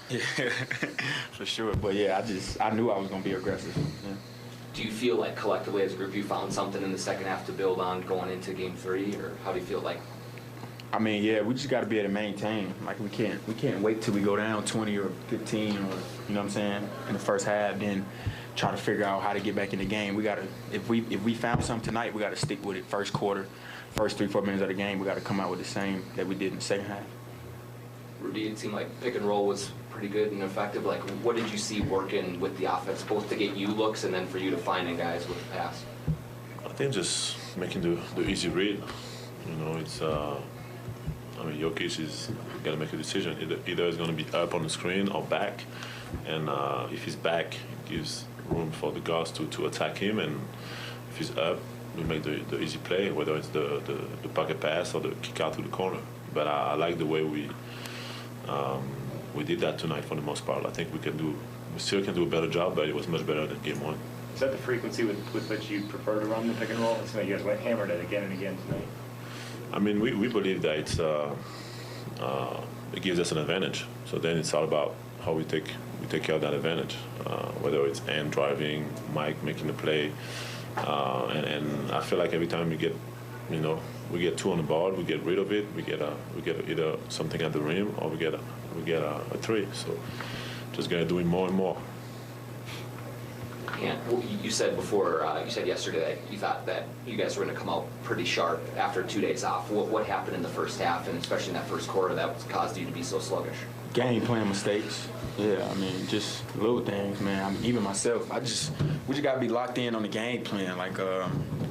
Yeah, for sure. But yeah, I knew I was gonna be aggressive. Yeah. Do you feel like collectively as a group you found something in the second half to build on going into Game 3, or how do you feel like? I mean, yeah, we just got to be able to maintain. Like we can't wait till we go down 20 or 15 or you know what I'm saying in the first half, then try to figure out how to get back in the game. We gotta if we found something tonight, we got to stick with it. First quarter, first 3-4 minutes of the game, we got to come out with the same that we did in the second half. Rudy, it seemed like pick and roll was pretty good and effective. Like, what did you see working with the offense, both to get you looks and then for you to find in guys with the pass? I think just making the easy read. You know, it's I mean, Jokic is got to make a decision. Either he's going to be up on the screen or back, and if he's back, it gives room for the guards to attack him, and if he's up, we make the easy play, whether it's the pocket pass or the kick out to the corner. But I like the way we did that tonight for the most part. I think we still can do a better job, but it was much better than Game 1. Is that the frequency with which you prefer to run the pick and roll? It's like you guys hammered it again and again tonight. I mean, we believe that it gives us an advantage. So then it's all about how we take care of that advantage, whether it's Ant driving, Mike making the play, and I feel like every time we get two on the board, we get rid of it. We get either something at the rim or we get a three. So just gonna do it more and more. And you said before, you said yesterday that you thought that you guys were going to come out pretty sharp after 2 days off. What happened in the first half, and especially in that first quarter, that caused you to be so sluggish? Game plan mistakes. Yeah, I mean, just little things, man. I mean, even myself, we just got to be locked in on the game plan. Like, I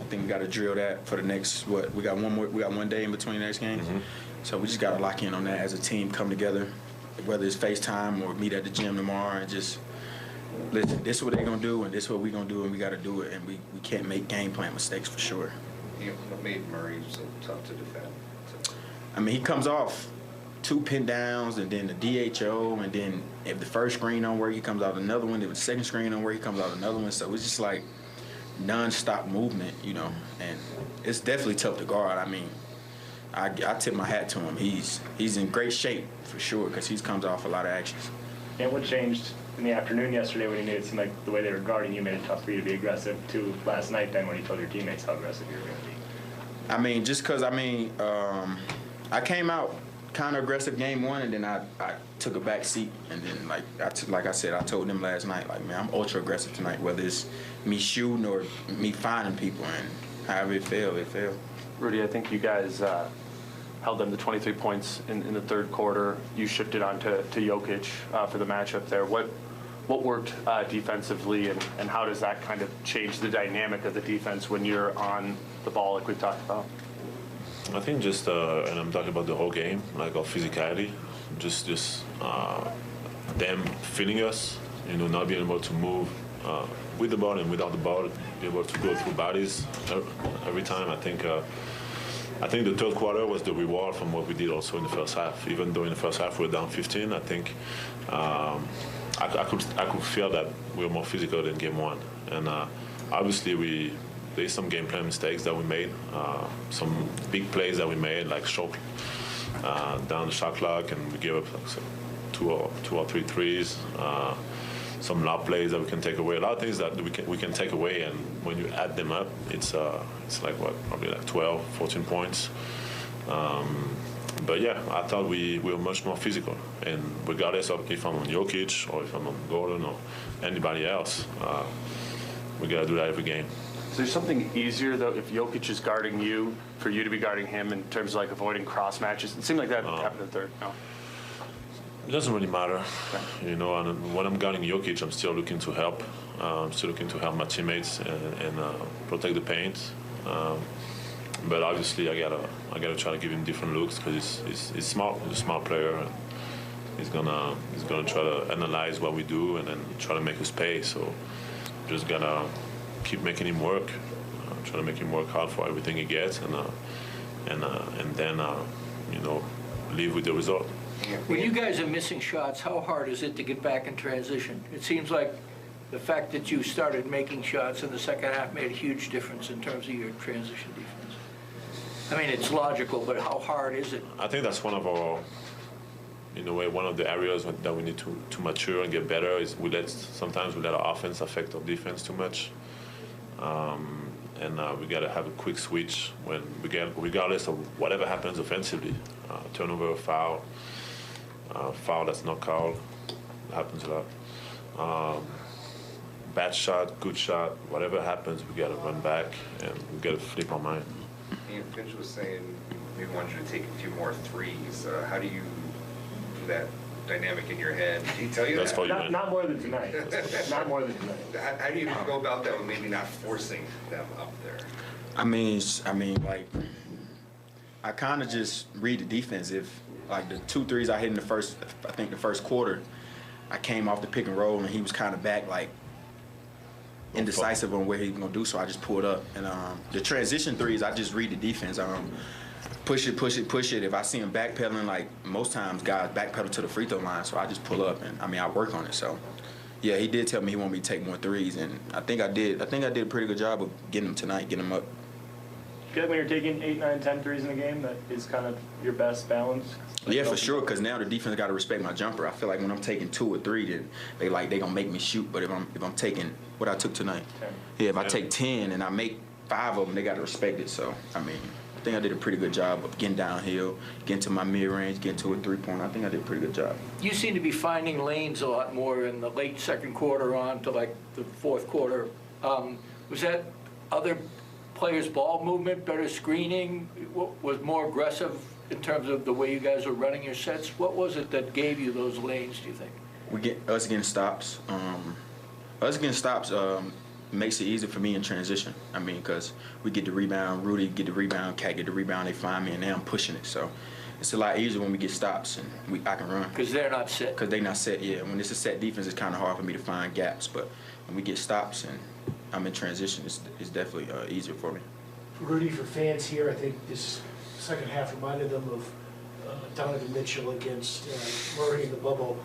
think we got to drill that for the next, we got 1 day in between the next games. Mm-hmm. So we just got to lock in on that as a team, come together, whether it's FaceTime or meet at the gym tomorrow and just, listen, this is what they're going to do, and this is what we're going to do, and we got to do it, and we can't make game plan mistakes for sure. What made Murray so tough to defend? I mean, he comes off 2 pin downs, and then the DHO, and then if the first screen don't work, he comes out another one. If the second screen don't work, he comes out another one. So it's just like non-stop movement, you know, and it's definitely tough to guard. I mean, I tip my hat to him. He's in great shape for sure because he comes off a lot of actions. And what changed in the afternoon yesterday when you made it seem like the way they were guarding you made it tough for you to be aggressive to last night then when you told your teammates how aggressive you were going to be? I mean, just because, I came out kind of aggressive Game 1, and then I took a back seat, and then like I said, I told them last night, like, man, I'm ultra aggressive tonight, whether it's me shooting or me finding people, and however it failed, it failed. Rudy, I think you guys held them to 23 points in the third quarter. You shifted on to Jokic for the matchup there. What worked defensively, and how does that kind of change the dynamic of the defense when you're on the ball like we've talked about? I think just, and I'm talking about the whole game, like our physicality, just them feeling us, you know, not being able to move with the ball and without the ball, be able to go through bodies every time. I think the third quarter was the reward from what we did also in the first half. Even though in the first half we were down 15, I think I could feel that we were more physical than Game 1. And obviously there's some game plan mistakes that we made, some big plays that we made, like short down the shot clock, and we gave up like two or three threes. Some lob plays that we can take away. A lot of things that we can take away, and when you add them up, it's like probably like 12, 14 points. But yeah, I thought we were much more physical, and regardless of if I'm on Jokic or if I'm on Gordon or anybody else, we gotta do that every game. Is there something easier though if Jokic is guarding you for you to be guarding him in terms of like avoiding cross matches? It seemed like that happened in the third. No. It doesn't really matter, you know. And when I'm guarding Jokic, I'm still looking to help. I'm still looking to help my teammates and protect the paint. But obviously, I gotta try to give him different looks because he's smart. He's a smart player. And he's gonna try to analyze what we do and then try to make us pay. So just gotta keep making him work. Try to make him work hard for everything he gets, and then you know, leave with the result. When you guys are missing shots, how hard is it to get back in transition? It seems like the fact that you started making shots in the second half made a huge difference in terms of your transition defense. I mean, it's logical, but how hard is it? I think that's one of our in a way, one of the areas that we need to mature and get better is sometimes we let our offense affect our defense too much. And we got to have a quick switch regardless of whatever happens offensively. Turnover, foul that's not called, happens a lot. Bad shot, good shot, whatever happens, we got to run back and we got to flip our mind. Ian Finch was saying maybe wanted you to take a few more threes. How do you do that dynamic in your head? Did he tell you That's that? for you. Not more than tonight. Not more than tonight. How do you go about that with maybe not forcing them up there? I mean, like, I kind of just read the defense. If, like, the 2 threes I hit in the first quarter, I came off the pick and roll, and he was kind of back, like, indecisive on where he was going to do, so I just pulled up. And the transition threes, I just read the defense. Push it. If I see him backpedaling, like, most times guys backpedal to the free throw line, so I just pull up, and, I work on it. So, yeah, he did tell me he wanted me to take more threes, and I think I did a pretty good job of getting them tonight, getting them up. Feel like when you're taking 8, 9, 10 threes in a game, that is kind of your best balance? Yeah, for sure, because now the defense got to respect my jumper. I feel like when I'm taking 2 or 3, then they gonna make me shoot. But if I'm taking what I took tonight, 10. yeah, if I take 10 and I make 5 of them, they got to respect it. So I think I did a pretty good job of getting downhill, getting to my mid range, getting to a 3-point. I think I did a pretty good job. You seem to be finding lanes a lot more in the late second quarter on to like the fourth quarter. Was that other players' ball movement, better screening, was more aggressive in terms of the way you guys were running your sets? What was it that gave you those lanes, do you think? We get us getting stops. Makes it easier for me in transition. Because we get the rebound, Rudy get the rebound, Cat get the rebound, they find me, and now I'm pushing it. So it's a lot easier when we get stops and I can run. Because they're not set. Because they're not set, yeah. When it's a set defense, it's kind of hard for me to find gaps. But when we get stops and I'm in transition, it's definitely easier for me. Rudy, for fans here, I think this second half reminded them of Donovan Mitchell against Murray in the bubble.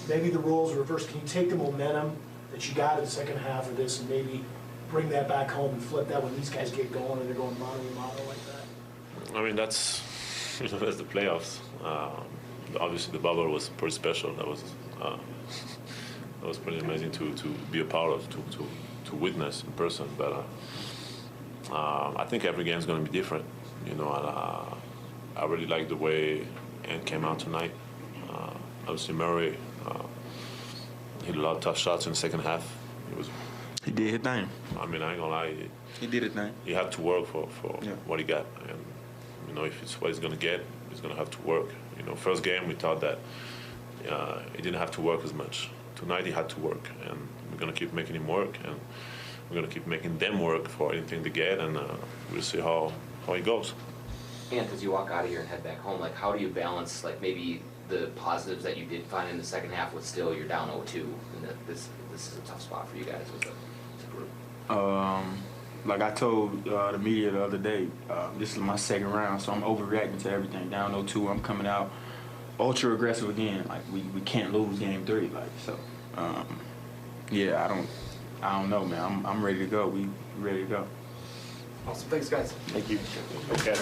Maybe the roles reversed. Can you take the momentum that you got in the second half of this and maybe bring that back home and flip that when these guys get going and they're going mano like that? That's that's the playoffs. Obviously, the bubble was pretty special. That was pretty amazing to be a part of, to witness in person. But I think every game is going to be different. And I really like the way Ant came out tonight. Obviously, Murray hit a lot of tough shots in the second half. He did his thing. I ain't gonna lie. He did his thing. He had to work for Yeah. what he got, and if it's what he's gonna get, he's gonna have to work. First game we thought that he didn't have to work as much. Tonight he had to work, and we're gonna keep making him work, and we're gonna keep making them work for anything they get, and we'll see how it goes. And as you walk out of here and head back home, like, how do you balance, like, maybe the positives that you did find in the second half with still you're down 0-2, and that this is a tough spot for you guys as a group? Like I told the media the other day, this is my second round, so I'm overreacting to everything. Down 0-2, I'm coming out ultra aggressive again. Like we can't lose game 3. Like so, yeah. I don't know, man. I'm ready to go. We ready to go. Awesome. Thanks, guys. Thank you. Okay.